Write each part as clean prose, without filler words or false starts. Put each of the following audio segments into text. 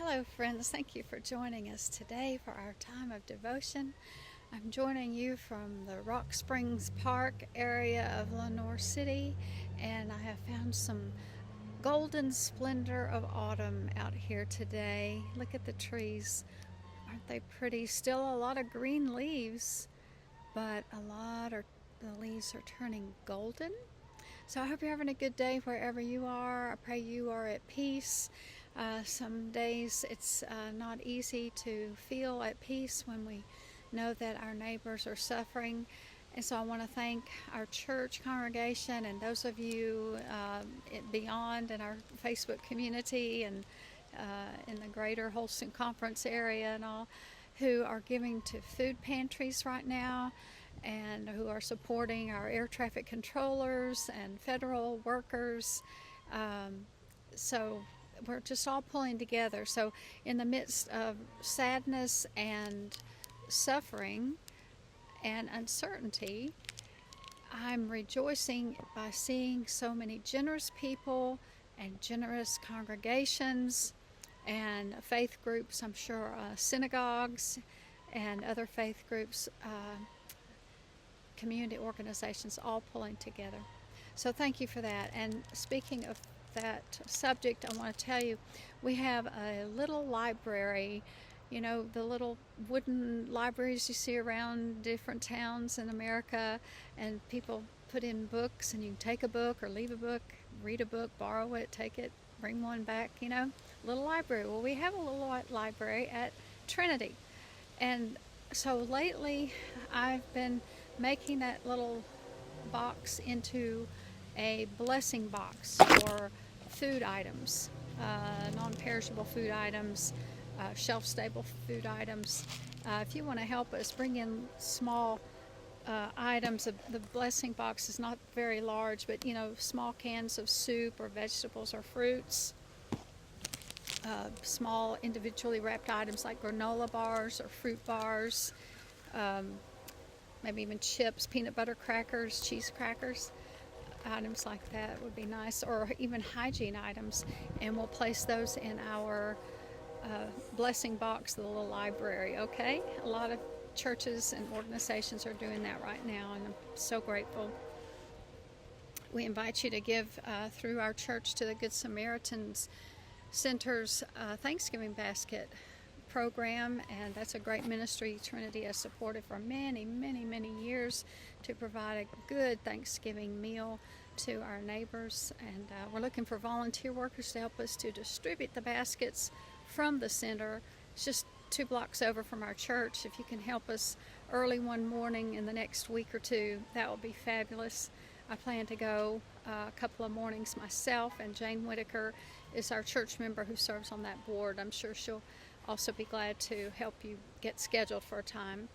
Hello, friends. Thank you for joining us today for our time of devotion. I'm joining you from the Rock Springs Park area of Lenoir City, and I have found some golden splendor of autumn out here today. Look at the trees. Aren't they pretty? Still a lot of green leaves, but the leaves are turning golden. So I hope you're having a good day wherever you are. I pray you are at peace. Some days it's not easy to feel at peace when we know that our neighbors are suffering. And so I want to thank our church congregation and those of you beyond in our Facebook community and in the greater Holston Conference area and all who are giving to food pantries right now and who are supporting our air traffic controllers and federal workers. So we're just all pulling together. So in the midst of sadness and suffering and uncertainty, I'm rejoicing by seeing so many generous people and generous congregations and faith groups, I'm sure synagogues and other faith groups, community organizations all pulling together. So thank you for that. And speaking of that subject, I want to tell you we have a little library, you know, the little wooden libraries you see around different towns in America, and people put in books and you can take a book or leave a book, read a book, borrow it, take it, bring one back, you know, little library. Well, we have a little library at Trinity, and so lately I've been making that little box into a blessing box for food items, non-perishable food items, shelf-stable food items. If you want to help us bring in small items, the blessing box is not very large, but you know, small cans of soup or vegetables or fruits, small individually wrapped items like granola bars or fruit bars, maybe even chips, peanut butter crackers, cheese crackers, items like that would be nice, or even hygiene items, and we'll place those in our blessing box, the little library. Okay, a lot of churches and organizations are doing that right now, and I'm so grateful. We invite you to give through our church to the Good Samaritans Center's Thanksgiving basket program, and that's a great ministry Trinity has supported for many years to provide a good Thanksgiving meal to our neighbors, and we're looking for volunteer workers to help us to distribute the baskets from the center. It's just 2 blocks over from our church. If you can help us early one morning in the next week or two, that would be fabulous. I plan to go a couple of mornings myself, and Jane Whitaker is our church member who serves on that board. I'm sure she'll also be glad to help you get scheduled for a time,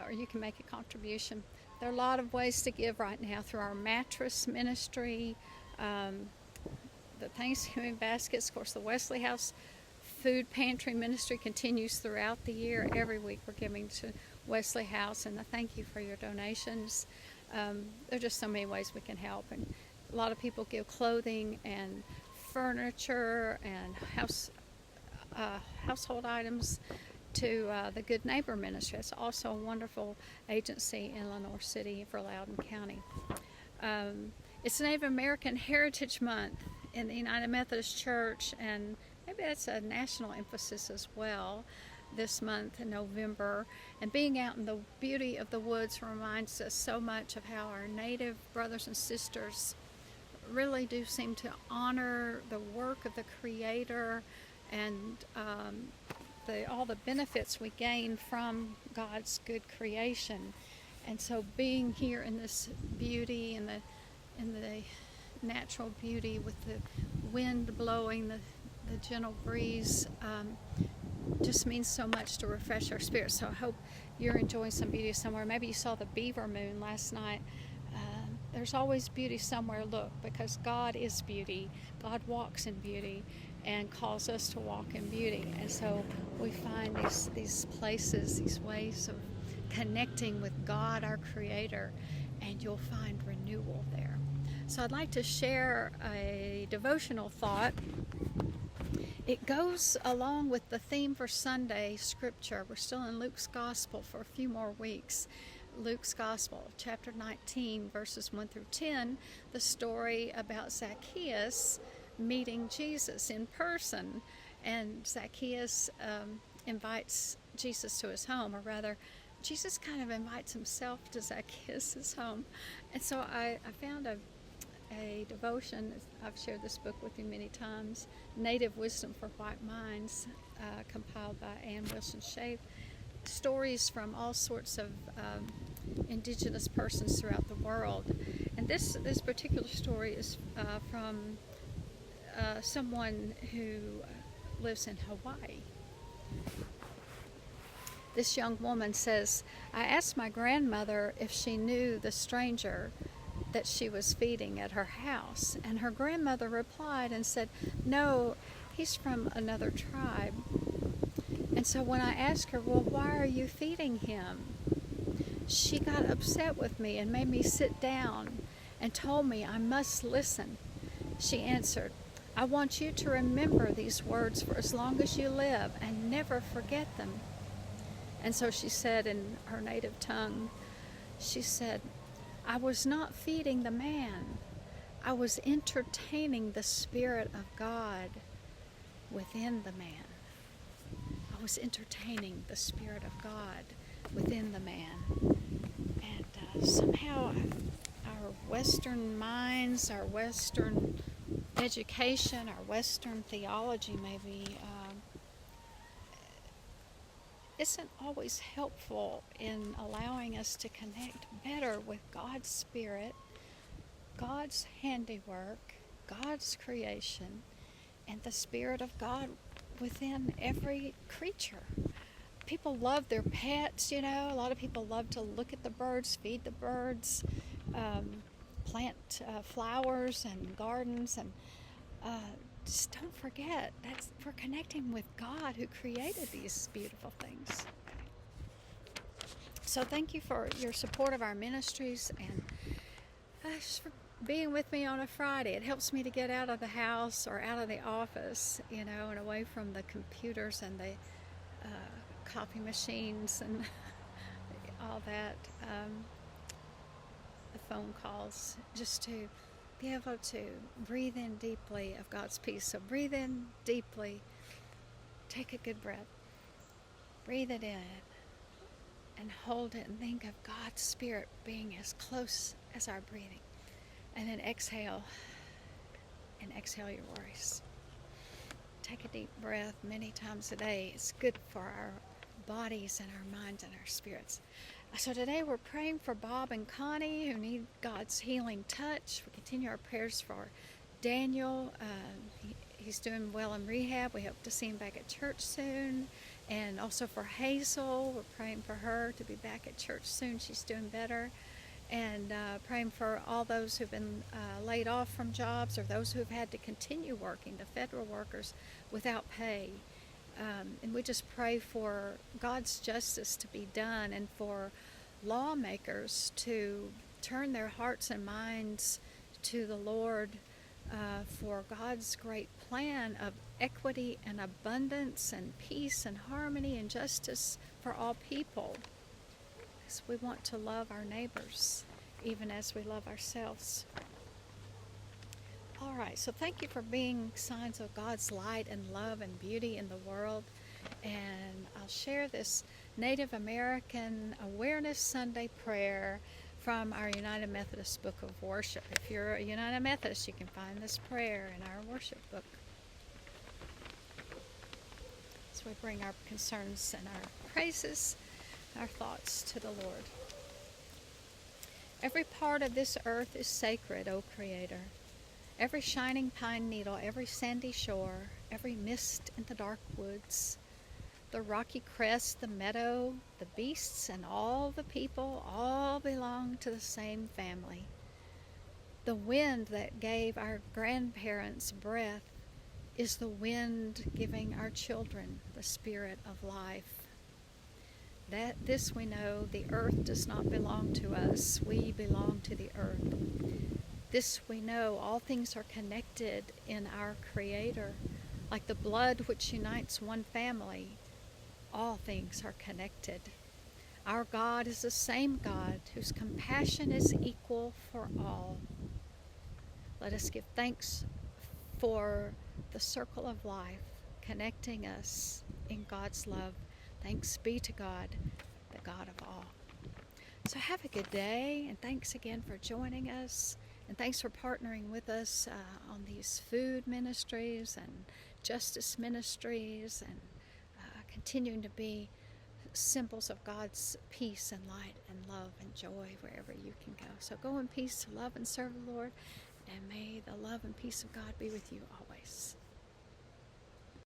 or you can make a contribution. There are a lot of ways to give right now through our mattress ministry, the Thanksgiving baskets, of course the Wesley House food pantry ministry continues throughout the year. Every week we're giving to Wesley House, and I thank you for your donations. There are just so many ways we can help, and a lot of people give clothing and furniture and household items to the Good Neighbor Ministry. It's also a wonderful agency in Lenoir City for Loudoun County. It's Native American Heritage Month in the United Methodist Church, and maybe that's a national emphasis as well this month in November. And being out in the beauty of the woods reminds us so much of how our Native brothers and sisters really do seem to honor the work of the Creator and all the benefits we gain from God's good creation. And so being here in this beauty and the natural beauty with the wind blowing, the gentle breeze, just means so much to refresh our spirits. So I hope you're enjoying some beauty somewhere. Maybe you saw the beaver moon last night. There's always beauty somewhere. Look, because God is beauty. God walks in beauty and calls us to walk in beauty. And so we find these places, these ways of connecting with God, our Creator, and you'll find renewal there. So I'd like to share a devotional thought it goes along with the theme for Sunday scripture. We're still in Luke's Gospel for a few more weeks. Luke's Gospel, chapter 19, verses 1 through 10, the story about Zacchaeus meeting Jesus in person. And Zacchaeus invites Jesus to his home, or rather, Jesus kind of invites himself to Zacchaeus' home. And so I found a devotion. I've shared this book with you many times, Native Wisdom for White Minds, compiled by Ann Wilson Shave. Stories from all sorts of Indigenous persons throughout the world. And this particular story is from someone who lives in Hawaii. This young woman says, I asked my grandmother if she knew the stranger that she was feeding at her house, and her grandmother replied and said, no, he's from another tribe. And so when I asked her, well, why are you feeding him? She got upset with me and made me sit down and told me I must listen. She answered, I want you to remember these words for as long as you live and never forget them. And so she said in her native tongue, she said, I was not feeding the man. I was entertaining the Spirit of God within the man. I was entertaining the Spirit of God within the man. And somehow our Western minds, our Western education, our Western theology maybe isn't always helpful in allowing us to connect better with God's Spirit, God's handiwork, God's creation, and the Spirit of God within every creature. People love their pets, you know. A lot of people love to look at the birds, feed the birds, plant flowers and gardens, and just don't forget that we're connecting with God who created these beautiful things. So thank you for your support of our ministries, and just for being with me on a Friday. It helps me to get out of the house or out of the office, you know, and away from the computers and the copy machines and all that, the phone calls, just to be able to breathe in deeply of God's peace. So breathe in deeply, take a good breath, breathe it in, and hold it and think of God's Spirit being as close as our breathing. And then exhale, and exhale your worries. Take a deep breath many times a day. It's good for our bodies and our minds and our spirits. So today we're praying for Bob and Connie who need God's healing touch. We continue our prayers for Daniel. He's doing well in rehab. We hope to see him back at church soon. And also for Hazel, we're praying for her to be back at church soon. She's doing better. And praying for all those who've been laid off from jobs, or those who've had to continue working, the federal workers, without pay. And we just pray for God's justice to be done, and for lawmakers to turn their hearts and minds to the Lord for God's great plan of equity and abundance and peace and harmony and justice for all people. Because we want to love our neighbors even as we love ourselves. All right, so thank you for being signs of God's light and love and beauty in the world. And I'll share this Native American Awareness Sunday prayer from our United Methodist Book of Worship. If you're a United Methodist, you can find this prayer in our worship book. So we bring our concerns and our praises, our thoughts to the Lord. Every part of this earth is sacred, O Creator. Every shining pine needle, every sandy shore, every mist in the dark woods, the rocky crest, the meadow, the beasts, and all the people all belong to the same family. The wind that gave our grandparents breath is the wind giving our children the spirit of life. This we know, the earth does not belong to us. We belong to the earth. This we know, all things are connected in our Creator. Like the blood which unites one family, all things are connected. Our God is the same God whose compassion is equal for all. Let us give thanks for the circle of life connecting us in God's love. Thanks be to God, the God of all. So have a good day, and thanks again for joining us, and thanks for partnering with us on these food ministries and justice ministries, and continuing to be symbols of God's peace and light and love and joy wherever you can go. So go in peace to love and serve the Lord, and may the love and peace of God be with you always.